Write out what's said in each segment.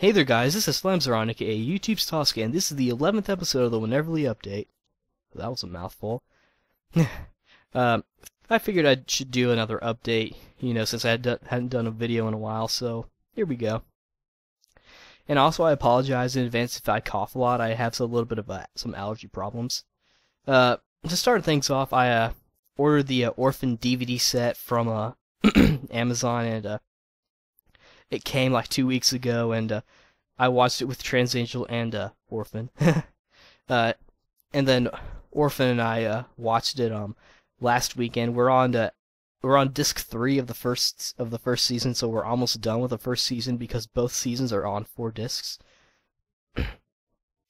Hey there guys, this is Slamzeron, aka YouTube's Tosca, and this is the 11th episode of the Wheneverly Update. That was a mouthful. I figured I should do another update, since I hadn't done a video in a while, so here we go. And also I apologize in advance if I cough a lot. I have a little bit of some allergy problems. To start things off, I ordered the Orphan DVD set from Amazon, and it came like 2 weeks ago, and I watched it with Transangel and Orphan. And then Orphan and I watched it last weekend. We're on disc 3 of the first season, so we're almost done with the first season because both seasons are on 4 discs.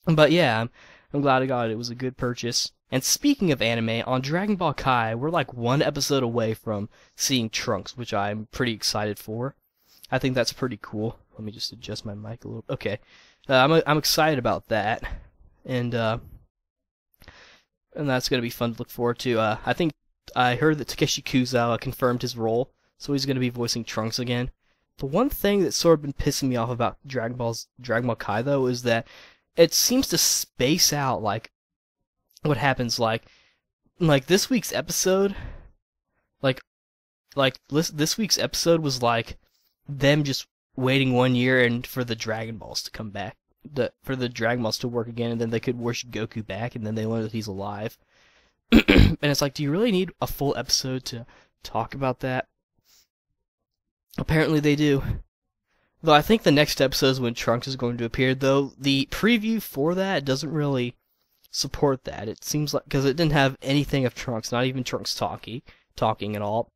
But yeah, I'm glad I got it. It was a good purchase. And speaking of anime, on Dragon Ball Kai, we're like 1 episode away from seeing Trunks, which I'm pretty excited for. I think that's pretty cool. Let me just adjust my mic a little. Okay, I'm excited about that, and that's gonna be fun to look forward to. I heard that Takeshi Kuzawa confirmed his role, so he's gonna be voicing Trunks again. The one thing that's sort of been pissing me off about Dragon Ball Kai though is that it seems to space out like what happens like this week's episode, this week's episode was like them just waiting 1 year and for the Dragon Balls to come back, for the Dragon Balls to work again, and then they could wish Goku back, and then they learn that he's alive. And it's like, do you really need a full episode to talk about that? Apparently they do. Though I think the next episode is when Trunks is going to appear, though the preview for that doesn't really support that. It seems like, because it didn't have anything of Trunks, not even Trunks talking at all.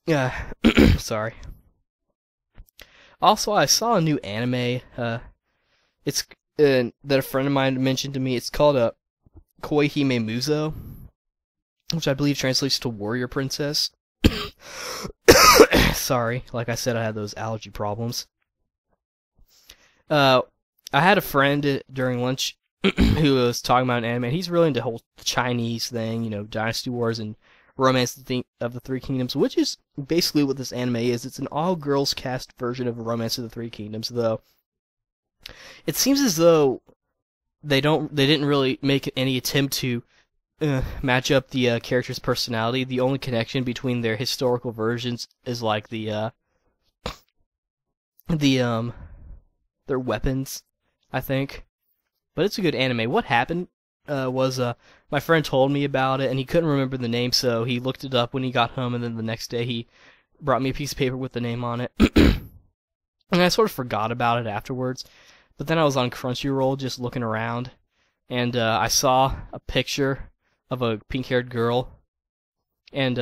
Yeah, sorry. Also, I saw a new anime. It's that a friend of mine mentioned to me. It's called Koihime Muzo, which I believe translates to Warrior Princess. Sorry, like I said, I had those allergy problems. I had a friend during lunch who was talking about an anime. He's really into the whole Chinese thing, Dynasty Wars and Romance of the Three Kingdoms, which is basically what this anime is. It's an all-girls cast version of Romance of the Three Kingdoms, though it seems as though they didn't really make any attempt to match up the characters' personality. The only connection between their historical versions is like their weapons, I think. But it's a good anime. What happened was my friend told me about it, and he couldn't remember the name, so he looked it up when he got home, and then the next day he brought me a piece of paper with the name on it. And I sort of forgot about it afterwards, but then I was on Crunchyroll just looking around, and I saw a picture of a pink-haired girl, and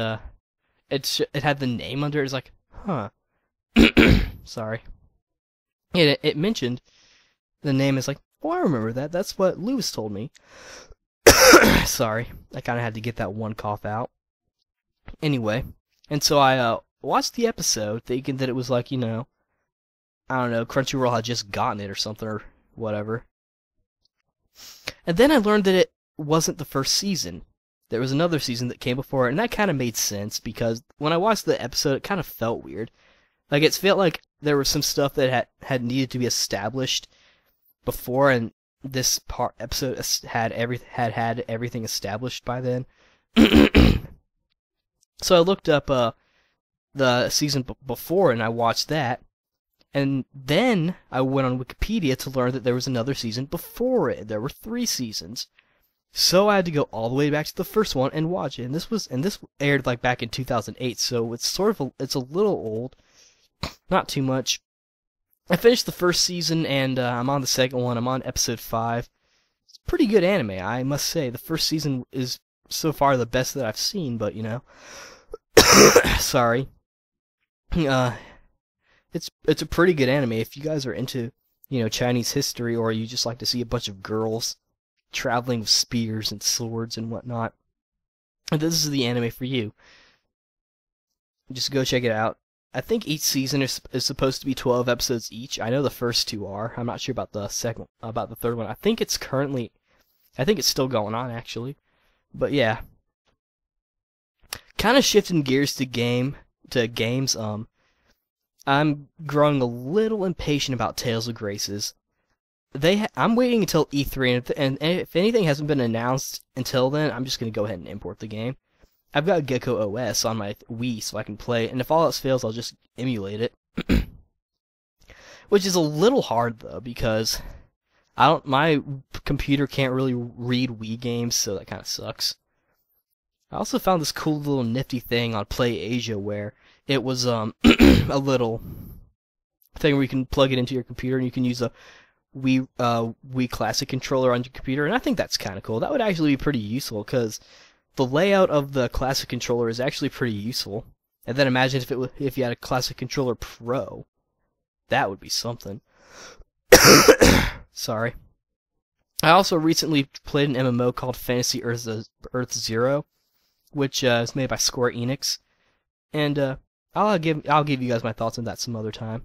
it had the name under it. It's like, huh. Sorry. It mentioned the name. Is like, oh, I remember that. That's what Lewis told me. Sorry, I kind of had to get that one cough out. Anyway, and so I watched the episode thinking that it was like, I don't know, Crunchyroll had just gotten it or something or whatever. And then I learned that it wasn't the first season. There was another season that came before it, and that kind of made sense because when I watched the episode, it kind of felt weird. Like, it felt like there was some stuff that had needed to be established before, and this episode had everything established by then. So I looked up the season before, and I watched that, and then I went on Wikipedia to learn that there was another season before it. There were 3 seasons, so I had to go all the way back to the first one and watch it. And this aired like back in 2008, so it's it's a little old, not too much. I finished the first season, and I'm on the second one. I'm on episode 5. It's a pretty good anime, I must say. The first season is so far the best that I've seen, but sorry. It's a pretty good anime if you guys are into, Chinese history, or you just like to see a bunch of girls traveling with spears and swords and whatnot. And this is the anime for you. Just go check it out. I think each season is supposed to be 12 episodes each. I know the first 2 are. I'm not sure about the third one. I think it's still going on, actually. But yeah. Kind of shifting gears to games. I'm growing a little impatient about Tales of Graces. I'm waiting until E3, and if anything hasn't been announced until then, I'm just gonna go ahead and import the game. I've got Gecko OS on my Wii, so I can play it, and if all else fails, I'll just emulate it. Which is a little hard though, because my computer can't really read Wii games, so that kind of sucks. I also found this cool little nifty thing on PlayAsia where it was a little thing where you can plug it into your computer and you can use a Wii Classic controller on your computer, and I think that's kind of cool. That would actually be pretty useful because the layout of the Classic controller is actually pretty useful. And then imagine if you had a Classic controller Pro, that would be something. Sorry. I also recently played an MMO called Fantasy Earth Zero, which is made by Square Enix, and I'll give you guys my thoughts on that some other time.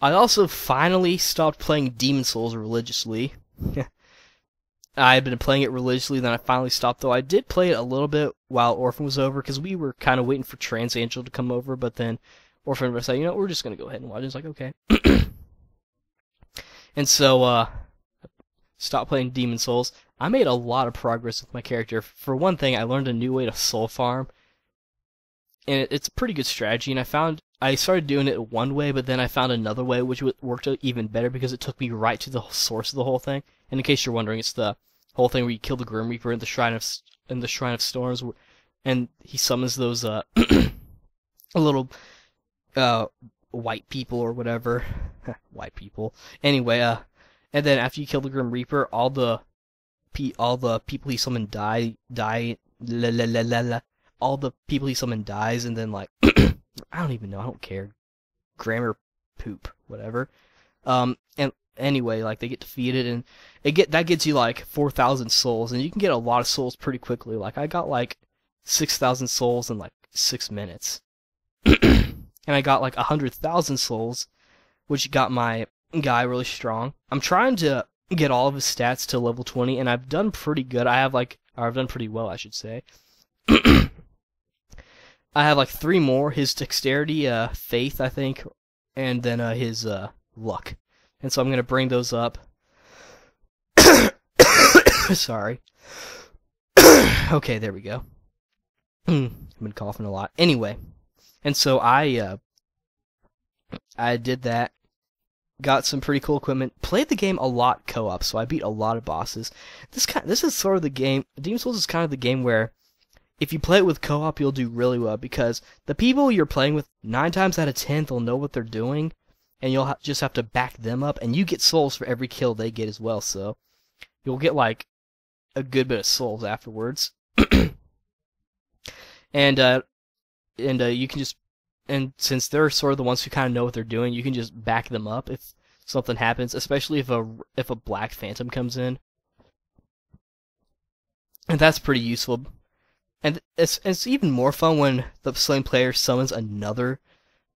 I also finally stopped playing Demon Souls religiously. I had been playing it religiously, then I finally stopped, though I did play it a little bit while Orphan was over, because we were kind of waiting for Trans Angel to come over, but then Orphan was like, we're just going to go ahead and watch it. It's like, okay. And so, stopped playing Demon Souls. I made a lot of progress with my character. For one thing, I learned a new way to soul farm, and it's a pretty good strategy, and I started doing it one way, but then I found another way which worked out even better because it took me right to the source of the whole thing. And in case you're wondering, it's the whole thing where you kill the Grim Reaper in the Shrine of Storms, and he summons those little white people or whatever, white people. Anyway, and then after you kill the Grim Reaper, all the people he summoned die. All the people he summoned dies, and then like I don't even know. I don't care. Grammar poop, whatever. And anyway, like they get defeated, and that gets you like 4,000 souls, and you can get a lot of souls pretty quickly. Like I got like 6,000 souls in like 6 minutes, and I got like 100,000 souls, which got my guy really strong. I'm trying to get all of his stats to level 20, and I've done pretty good. I've done pretty well, I should say. I have like 3 more: his dexterity, faith, I think, and then his luck. And so I'm gonna bring those up. Sorry. Okay, there we go. I've been coughing a lot. Anyway, and so I did that. Got some pretty cool equipment. Played the game a lot co-op, so I beat a lot of bosses. This is sort of the game. Demon Souls is kind of the game where, if you play it with co-op, you'll do really well, because the people you're playing with, 9 times out of 10, they'll know what they're doing, and you'll just have to back them up, and you get souls for every kill they get as well, so you'll get, like, a good bit of souls afterwards. And you can just, and since they're sort of the ones who kind of know what they're doing, you can just back them up if something happens, especially if a Black Phantom comes in. And that's pretty useful. And it's even more fun when the slain player summons another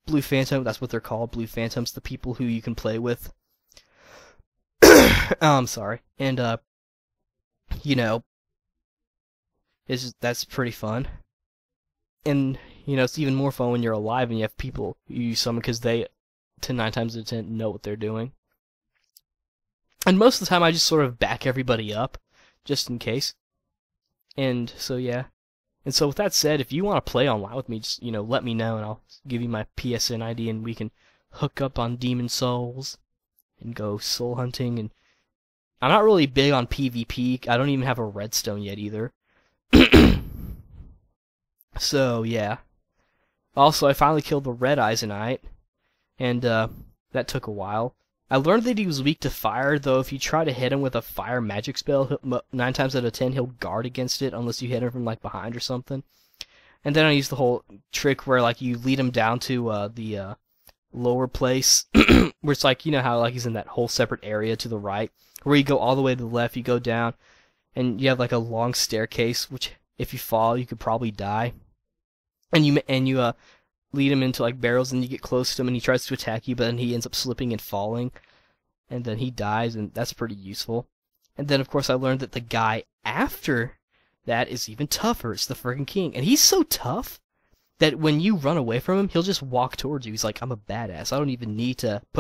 Blue Phantom. That's what they're called, Blue Phantoms, the people who you can play with. I'm sorry. And, that's pretty fun. And, it's even more fun when you're alive and you have people you summon, because they, 9 times out of 10, know what they're doing. And most of the time I just sort of back everybody up, just in case. And so, yeah. And so with that said, if you want to play online with me, just, let me know, and I'll give you my PSN ID, and we can hook up on Demon Souls and go soul hunting. And I'm not really big on PvP. I don't even have a redstone yet either. So, yeah. Also, I finally killed the Red Izonite, and that took a while. I learned that he was weak to fire, though if you try to hit him with a fire magic spell, 9 times out of 10 he'll guard against it unless you hit him from like behind or something. And then I used the whole trick where like you lead him down to the lower place, where it's like, how like he's in that whole separate area to the right, where you go all the way to the left, you go down, and you have like a long staircase, which if you fall you could probably die. And you lead him into like barrels, and you get close to him and he tries to attack you, but then he ends up slipping and falling, and then he dies, and that's pretty useful. And then of course I learned that the guy after that is even tougher. It's the friggin' king, and he's so tough that when you run away from him, he'll just walk towards you. He's like, I'm a badass. I don't even need to put